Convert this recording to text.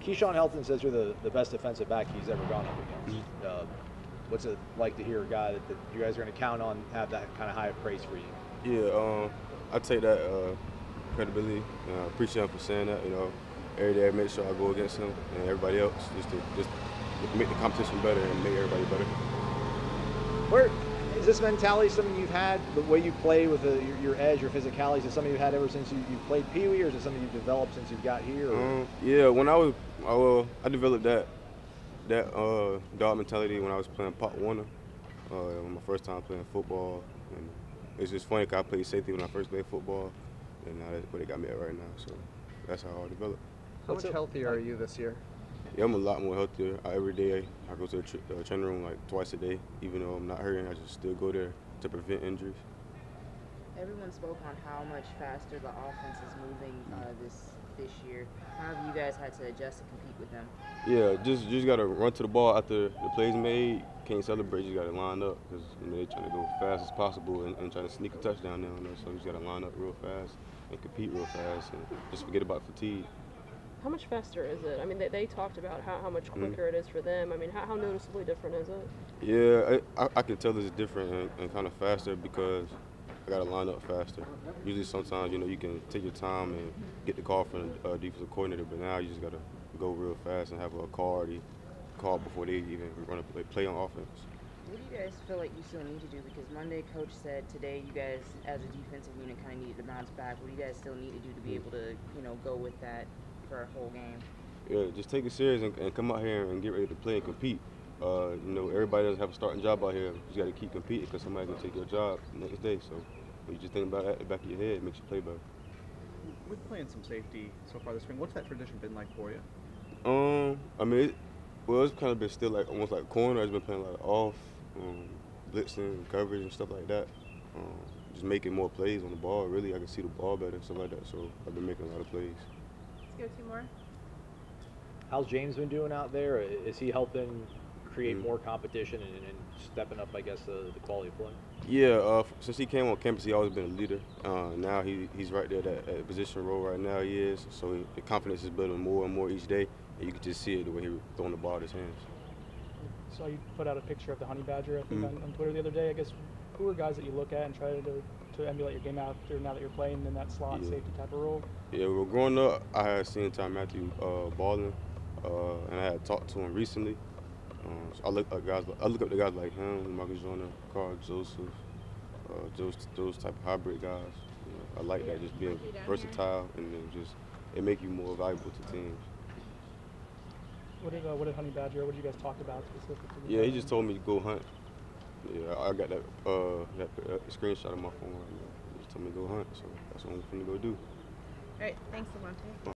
Keyshawn Helton says you're the best defensive back he's ever gone up against. What's it like to hear a guy that you guys are going to count on have that kind of high of praise for you? Yeah, I take that credibility. I appreciate him for saying that. Every day I make sure I go against him and everybody else just to make the competition better and make everybody better. Where is this mentality something you've had? The way you play with your edge, your physicality, is it something you've had ever since you've played Pee Wee, or is it something you've developed since you've got here? Yeah, when I developed that dog mentality when I was playing Pop Warner, my first time playing football, and it's just funny because I played safety when I first played football, and now that's where they got me at right now. So that's how I developed. How much healthier are you this year? Yeah, I'm a lot more healthier. Every day I go to the training room like twice a day. Even though I'm not hurting, I just still go there to prevent injuries. Everyone spoke on how much faster the offense is moving this year. How have you guys had to adjust to compete with them? Yeah, just gotta run to the ball after the play's made. Can't celebrate. You gotta line up because they're trying to go as fast as possible and trying to sneak a touchdown down there. So you just gotta line up real fast and compete real fast and just forget about fatigue. How much faster is it? I mean, they talked about how much quicker it is for them. I mean, how noticeably different is it? Yeah, I can tell it's different and kind of faster because I got to line up faster. Usually sometimes, you can take your time and get the call from the defensive coordinator, but now you just got to go real fast and have a call already called before they even run a play on offense. What do you guys feel like you still need to do? Because Monday, Coach said today you guys, as a defensive unit, kind of needed to bounce back. What do you guys still need to do to be able to, go with that for a whole game? Yeah, just take it serious and come out here and get ready to play and compete. Everybody doesn't have a starting job out here. You just got to keep competing because somebody can take your job the next day. So when you just think about that at the back of your head, it makes you play better. With playing some safety so far this spring, what's that tradition been like for you? It's kind of been still like almost like corner. I've been playing like off, blitzing, coverage and stuff like that. Just making more plays on the ball. Really, I can see the ball better and stuff like that. So I've been making a lot of plays. Let's go two more. How's James been doing out there? Is he helping create more competition and stepping up, I guess, the quality of play? Yeah, since he came on campus, he always been a leader. Now he's right there at the position role right now. He is. So the confidence is building more and more each day, and you can just see it the way he was throwing the ball out his hands. So you put out a picture of the Honey Badger, I think, on Twitter the other day. I guess who are guys that you look at and try to emulate your game out there now that you're playing in that slot safety type of role? Yeah, well, growing up, I had seen Tom Matthew balling, and I had talked to him recently. So I look up to guys like him, Marcus Joyner, Carl Joseph, those type of hybrid guys. I like that, just being versatile and then just it make you more valuable to teams. What did Honey Badger? What did you guys talk about specifically? Yeah, he just told me to go hunt. Yeah, I got that screenshot of my phone right now. He just told me to go hunt, so that's what I'm going to go do. All right, thanks, Levonta.